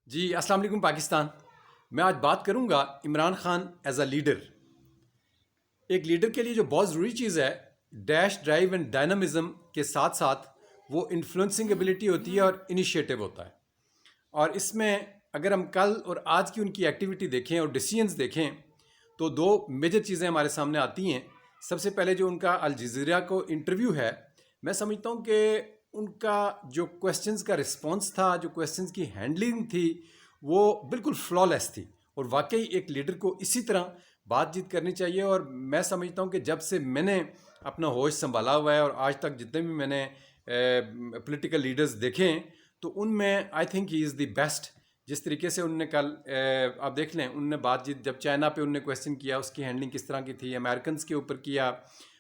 جی السلام علیکم پاکستان. میں آج بات کروں گا Imran Khan as a leader. ایک لیڈر کے لیے جو بہت ضروری چیز ہے، ڈیش ڈرائیو اینڈ ڈائنامزم کے ساتھ ساتھ وہ انفلوئنسنگ ایبلٹی ہوتی ہے اور انیشیٹو ہوتا ہے. اور اس میں اگر ہم کل اور آج کی ان کی ایکٹیویٹی دیکھیں اور ڈیسیژنز دیکھیں تو دو میجر چیزیں ہمارے سامنے آتی ہیں. سب سے پہلے جو ان کا الجزیرہ کو انٹرویو ہے، میں سمجھتا ہوں کہ ان کا جو کویسچنز کا رسپانس تھا، جو کویسچنز کی ہینڈلنگ تھی، وہ بالکل فلالیس تھی. اور واقعی ایک لیڈر کو اسی طرح بات چیت کرنی چاہیے. اور میں سمجھتا ہوں کہ جب سے میں نے اپنا ہوش سنبھالا ہوا ہے اور آج تک جتنے بھی میں نے پولیٹیکل لیڈرز دیکھے ہیں تو ان میں I think he is the best. جس طریقے سے انہوں نے کل آپ دیکھ لیں، انہوں نے بات چیت جب چائنا پہ انہوں نے کویسچن کیا، اس کی ہینڈلنگ کس طرح کی تھی، امریکنز کے اوپر کیا،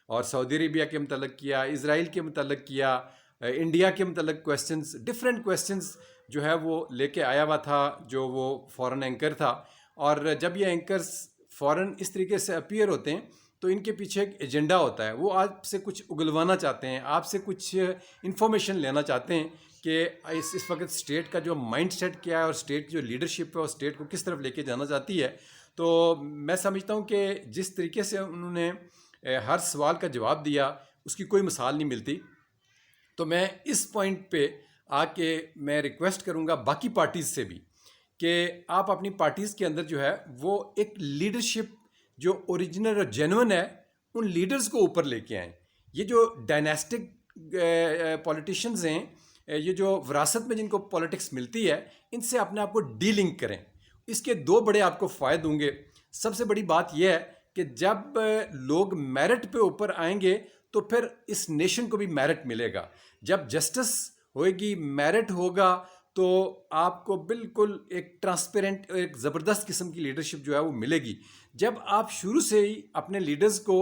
اور سعودی عربیہ کے متعلق کیا، اسرائیل کے متعلق کیا، انڈیا کے متعلق کویسچنز، ڈفرینٹ کویسچنز جو ہے وہ لے کے آیا ہوا تھا جو وہ فورن اینکر تھا. اور جب یہ اینکرز فورن اس طریقے سے اپیئر ہوتے ہیں تو ان کے پیچھے ایک ایجنڈا ہوتا ہے. وہ آپ سے کچھ اگلوانا چاہتے ہیں، آپ سے کچھ انفارمیشن لینا چاہتے ہیں کہ اس وقت اسٹیٹ کا جو مائنڈ سیٹ کیا ہے اور اسٹیٹ جو لیڈرشپ ہے وہ اسٹیٹ کو کس طرف لے کے جانا چاہتی ہے. تو میں سمجھتا ہوں کہ جس طریقے سے انہوں نے ہر سوال کا جواب دیا، اس کی کوئی مثال نہیں ملتی. تو میں اس پوائنٹ پہ آ کے میں ریکویسٹ کروں گا باقی پارٹیز سے بھی کہ آپ اپنی پارٹیز کے اندر جو ہے وہ ایک لیڈرشپ جو اوریجنل اور جینون ہے ان لیڈرز کو اوپر لے کے آئیں. یہ جو ڈائناسٹک پولیٹیشینز ہیں، یہ جو وراثت میں جن کو پولیٹکس ملتی ہے، ان سے اپنے آپ کو ڈی لنک کریں. اس کے دو بڑے آپ کو فائدے ہوں گے. سب سے بڑی بات یہ ہے کہ جب لوگ میرٹ پہ اوپر آئیں گے تو پھر اس نیشن کو بھی میرٹ ملے گا. جب جسٹس ہوئے گی، میرٹ ہوگا، تو آپ کو بالکل ایک ٹرانسپیرنٹ، ایک زبردست قسم کی لیڈرشپ جو ہے وہ ملے گی. جب آپ شروع سے ہی اپنے لیڈرز کو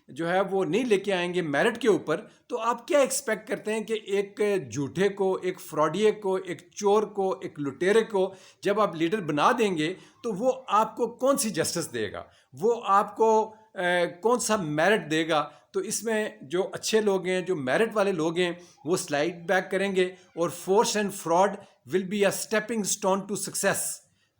جو ہے وہ نہیں لے کے آئیں گے میرٹ کے اوپر، تو آپ کیا ایکسپیکٹ کرتے ہیں کہ ایک جھوٹے کو، ایک فراڈیے کو، ایک چور کو، ایک لٹیرے کو جب آپ لیڈر بنا دیں گے تو وہ آپ کو کون سی جسٹس دے گا، وہ آپ کو کون سا میرٹ دے گا؟ تو اس میں جو اچھے لوگ ہیں، جو میرٹ والے لوگ ہیں، وہ سلائڈ بیک کریں گے اور force and fraud will be a stepping stone to success.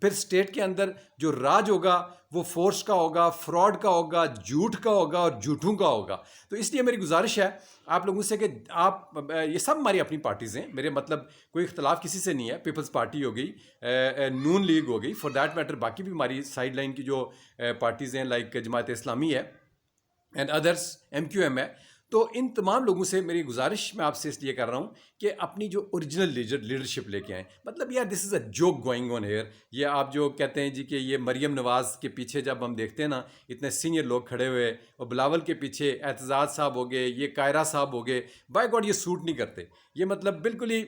پھر اسٹیٹ کے اندر جو راج ہوگا وہ فورس کا ہوگا، فراڈ کا ہوگا، جھوٹ کا ہوگا اور جھوٹوں کا ہوگا. تو اس لیے میری گزارش ہے آپ لوگوں سے کہ آپ، یہ سب ہماری اپنی پارٹیز ہیں، میرے مطلب کوئی اختلاف کسی سے نہیں ہے. پیپلز پارٹی ہو گئی، نون لیگ ہو گئی، فار دیٹ میٹر باقی بھی ہماری سائڈ لائن کی جو پارٹیز ہیں لائک جماعت اسلامی ہے and others, M Q M ہے. تو ان تمام لوگوں سے میری گزارش میں آپ سے اس لیے کر رہا ہوں کہ اپنی جو اوریجنل لیڈرشپ لے کے آئیں. مطلب یار this is a joke going on here. یہ آپ جو کہتے ہیں جی کہ یہ مریم نواز کے پیچھے جب ہم دیکھتے ہیں نا اتنے سینئر لوگ کھڑے ہوئے، اور بلاول کے پیچھے اعتزاز صاحب ہو گئے، یہ کائرہ صاحب ہو گئے، بائی گاڈ یہ سوٹ نہیں کرتے. یہ مطلب بالکل ہی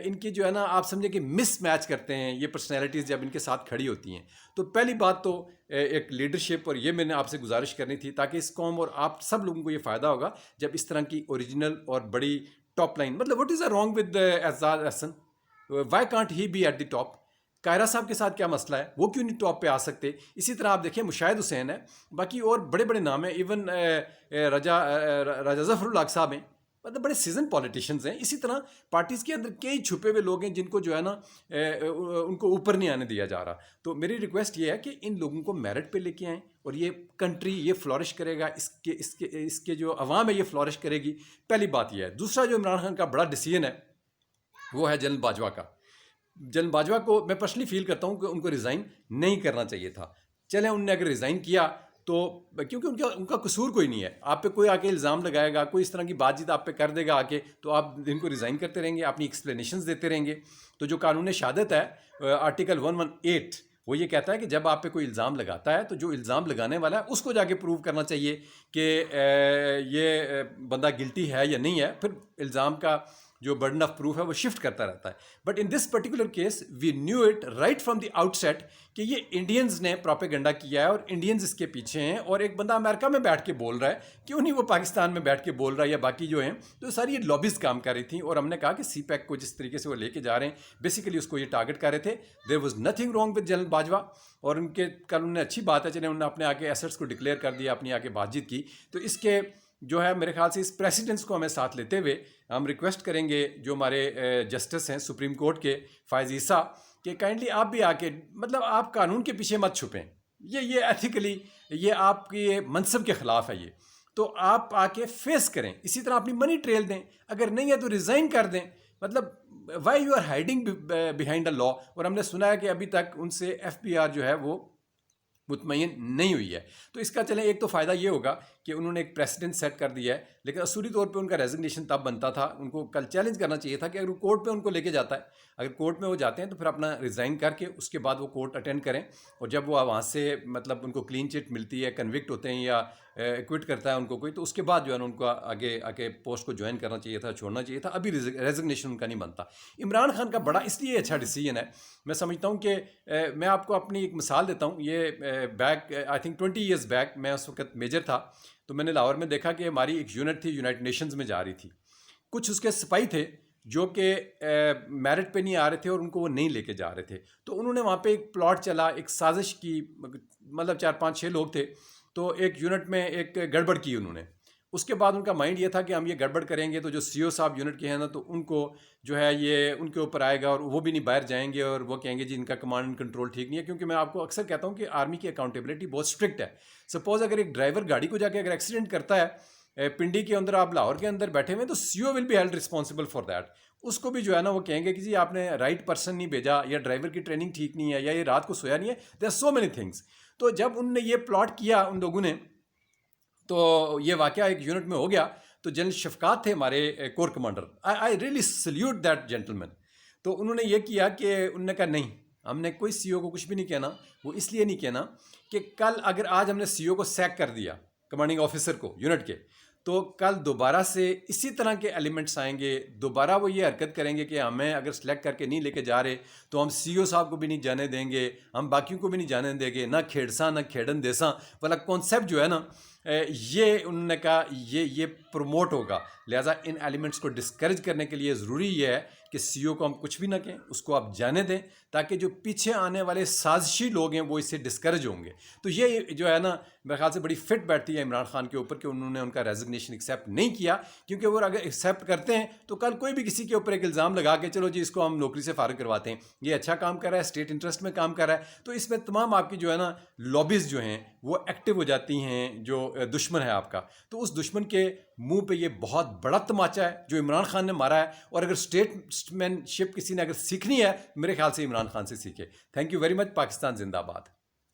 ان کی جو ہے نا آپ سمجھیں کہ مس میچ کرتے ہیں یہ پرسنالٹیز جب ان کے ساتھ کھڑی ہوتی ہیں. تو پہلی بات تو ایک لیڈرشپ، اور یہ میں نے آپ سے گزارش کرنی تھی تاکہ اس قوم اور آپ سب لوگوں کو یہ فائدہ ہوگا جب اس طرح کی اوریجنل اور بڑی ٹاپ لائن. مطلب what is a wrong with Aitzaz Ahsan? Why can't he be at the top? Kaira صاحب کے ساتھ کیا مسئلہ ہے؟ وہ کیوں نہیں ٹاپ پہ آ سکتے؟ اسی طرح آپ دیکھیں مشاہد حسین ہے، باقی اور بڑے بڑے نام ہیں، ایون رجا ظفر الحق صاحب ہیں. مطلب بڑے سیزن پولیٹیشینز ہیں. اسی طرح پارٹیز کے اندر کئی چھپے ہوئے لوگ ہیں جن کو جو ہے نا ان کو اوپر نہیں آنے دیا جا رہا. تو میری ریکویسٹ یہ ہے کہ ان لوگوں کو میرٹ پہ لے کے آئیں اور یہ کنٹری یہ فلورش کرے گا، اس کے جو عوام ہے یہ فلورش کرے گی. پہلی بات یہ ہے. دوسرا جو عمران خان کا بڑا ڈیسیژن ہے وہ ہے جنرل باجوہ کا. جنرل باجوہ کو میں پرسنلی فیل کرتا ہوں کہ ان کو ریزائن نہیں کرنا چاہیے تھا. چلیں انہوں نے اگر ریزائن کیا تو کیونکہ ان کا قصور کوئی نہیں ہے. آپ پہ کوئی آ کے الزام لگائے گا، کوئی اس طرح کی بات چیت آپ پہ کر دے گا آ کے، تو آپ ان کو ریزائن کرتے رہیں گے، اپنی ایکسپلینیشنز دیتے رہیں گے. تو جو قانون شہادت ہے آرٹیکل 118 وہ یہ کہتا ہے کہ جب آپ پہ کوئی الزام لگاتا ہے تو جو الزام لگانے والا ہے اس کو جا کے پروو کرنا چاہیے کہ یہ بندہ گلٹی ہے یا نہیں ہے. پھر الزام کا جو برڈن آف پروف ہے وہ شفٹ کرتا رہتا ہے. But in this particular case we knew it right from the outset کہ یہ انڈینز نے پروپیگنڈا کیا ہے اور انڈینز اس کے پیچھے ہیں. اور ایک بندہ امریکہ میں بیٹھ کے بول رہا ہے، کیوں نہیں وہ پاکستان میں بیٹھ کے بول رہا ہے، یا باقی جو ہیں. تو ساری یہ لابیز کام کر رہی تھیں اور ہم نے کہا کہ سی پیک کو جس طریقے سے وہ لے کے جا رہے ہیں بیسیکلی اس کو یہ ٹارگٹ کر رہے تھے. There was nothing wrong with general Bajwa. اور ان کے کل انہوں نے اچھی بات ہے چلے انہوں نے اپنے آگے ایسٹس کو ڈکلیئر کر دیا، اپنی آگے بات چیت کی. تو اس کے جو ہے میرے خیال سے اس پریسیڈنس کو ہمیں ساتھ لیتے ہوئے ہم ریکویسٹ کریں گے جو ہمارے جسٹس ہیں سپریم کورٹ کے فائز عیسیٰ، کہ کائنڈلی آپ بھی آ کے مطلب آپ قانون کے پیچھے مت چھپیں، یہ ایتھیکلی یہ آپ کی منصب کے خلاف ہے یہ، تو آپ آ کے فیس کریں. اسی طرح اپنی منی ٹریل دیں، اگر نہیں ہے تو ریزائن کر دیں. مطلب why you are hiding behind a law. اور ہم نے سنا ہے کہ ابھی تک ان سے ایف بی آر جو ہے وہ مطمئن نہیں ہوئی ہے. تو اس کا چلیں ایک تو فائدہ یہ ہوگا کہ انہوں نے ایک پریسیڈنٹ سیٹ کر دیا ہے، لیکن اصولی طور پہ ان کا ریزگنیشن تب بنتا تھا، ان کو کل چیلنج کرنا چاہیے تھا کہ اگر وہ کورٹ پہ ان کو لے کے جاتا ہے، اگر کورٹ میں وہ جاتے ہیں تو پھر اپنا ریزائن کر کے اس کے بعد وہ کورٹ اٹینڈ کریں، اور جب وہ وہاں سے مطلب ان کو کلین چٹ ملتی ہے، کنوکٹ ہوتے ہیں یا ایکوٹ کرتا ہے ان کو کوئی، تو اس کے بعد جو ہے نا ان کو آگے پوسٹ کو جوائن کرنا چاہیے تھا، چھوڑنا چاہیے تھا. ابھی ریزگنیشن ان کا نہیں بنتا. عمران خان کا بڑا اس لیے اچھا ڈیسیجن ہے، میں سمجھتا ہوں کہ میں آپ کو اپنی ایک مثال دیتا ہوں. یہ back I think 20 years back میں اس وقت میجر تھا، تو میں نے لاہور میں دیکھا کہ ہماری ایک یونٹ تھی یونائٹڈ نیشنز میں جا رہی تھی. کچھ اس کے سپاہی تھے جو کہ میرٹ پہ نہیں آ رہے تھے اور ان کو وہ نہیں لے کے جا رہے تھے. تو انہوں نے وہاں پہ ایک پلاٹ چلا، ایک سازش کی، مطلب 4-5-6 لوگ تھے، تو ایک یونٹ میں ایک گڑبڑ کی انہوں نے. اس کے بعد ان کا مائنڈ یہ تھا کہ ہم یہ گڑبڑ کریں گے تو جو سی او صاحب یونٹ کے ہیں نا، تو ان کو جو ہے یہ ان کے اوپر آئے گا اور وہ بھی نہیں باہر جائیں گے، اور وہ کہیں گے جی ان کا کمانڈ اینڈ کنٹرول ٹھیک نہیں ہے. کیونکہ میں آپ کو اکثر کہتا ہوں کہ آرمی کی اکاؤنٹیبلٹی بہت اسٹرکٹ ہے. سپوز اگر ایک ڈرائیور گاڑی کو جا کے اگر ایکسیڈنٹ کرتا ہے پنڈی کے اندر، آپ لاہور کے اندر بیٹھے ہوئے، تو C O will be held responsible for that. اس کو بھی جو ہے نا وہ کہیں گے کہ جی آپ نے رائٹ پرسن نہیں بھیجا، یا ڈرائیور کی ٹریننگ ٹھیک نہیں ہے، یا یہ رات کو سویا نہیں ہے. There are so many things. تو جب ان نے یہ پلاٹ کیا ان لوگوں نے، تو یہ واقعہ ایک یونٹ میں ہو گیا. تو جنرل شفقات تھے ہمارے corps commander, I really salute that gentleman. تو انہوں نے یہ کیا کہ انہوں نے کہا نہیں، ہم نے کوئی سی او کو کچھ بھی نہیں کہنا. وہ اس لیے نہیں کہنا کہ کل اگر آج ہم نے سی او کو سیک کر دیا، کمانڈنگ آفیسر کو یونٹ کے، تو کل دوبارہ سے اسی طرح کے ایلیمنٹس آئیں گے، دوبارہ وہ یہ حرکت کریں گے کہ ہمیں اگر سلیکٹ کر کے نہیں لے کے جا رہے تو ہم سی او صاحب کو بھی نہیں جانے دیں گے، ہم باقیوں کو بھی نہیں جانے دیں گے، نہ کھیڑساں نہ کھیڑن دیساں والا کانسیپٹ جو ہے نا، یہ انہوں نے کہا یہ پروموٹ ہوگا. لہٰذا ان ایلیمنٹس کو ڈسکریج کرنے کے لیے ضروری یہ ہے کہ سی او کو ہم کچھ بھی نہ کہیں، اس کو آپ جانے دیں، تاکہ جو پیچھے آنے والے سازشی لوگ ہیں وہ اس سے ڈسکریج ہوں گے. تو یہ جو ہے نا میرے خیال سے بڑی فٹ بیٹھتی ہے عمران خان کے اوپر کہ انہوں نے ان کا ریزگنیشن ایکسیپٹ نہیں کیا. کیونکہ وہ اگر ایکسیپٹ کرتے ہیں تو کل کوئی بھی کسی کے اوپر ایک الزام لگا کے چلو جی اس کو ہم نوکری سے فارغ کرواتے ہیں، یہ اچھا کام کر رہا ہے، اسٹیٹ انٹرسٹ میں کام کر رہا ہے، تو اس میں تمام آپ کی جو ہے نا لابیز جو ہیں وہ ایکٹیو ہو جاتی ہیں، جو دشمن ہے آپ کا. تو اس دشمن کے منہ پہ یہ بہت بڑا تماچا ہے جو عمران خان نے مارا ہے. اور اگر اسٹیٹ مین شپ کسی نے اگر سیکھنی ہے، میرے خیال سے عمران خان سے سیکھے. Thank you very much. Pakistan زندہ باد.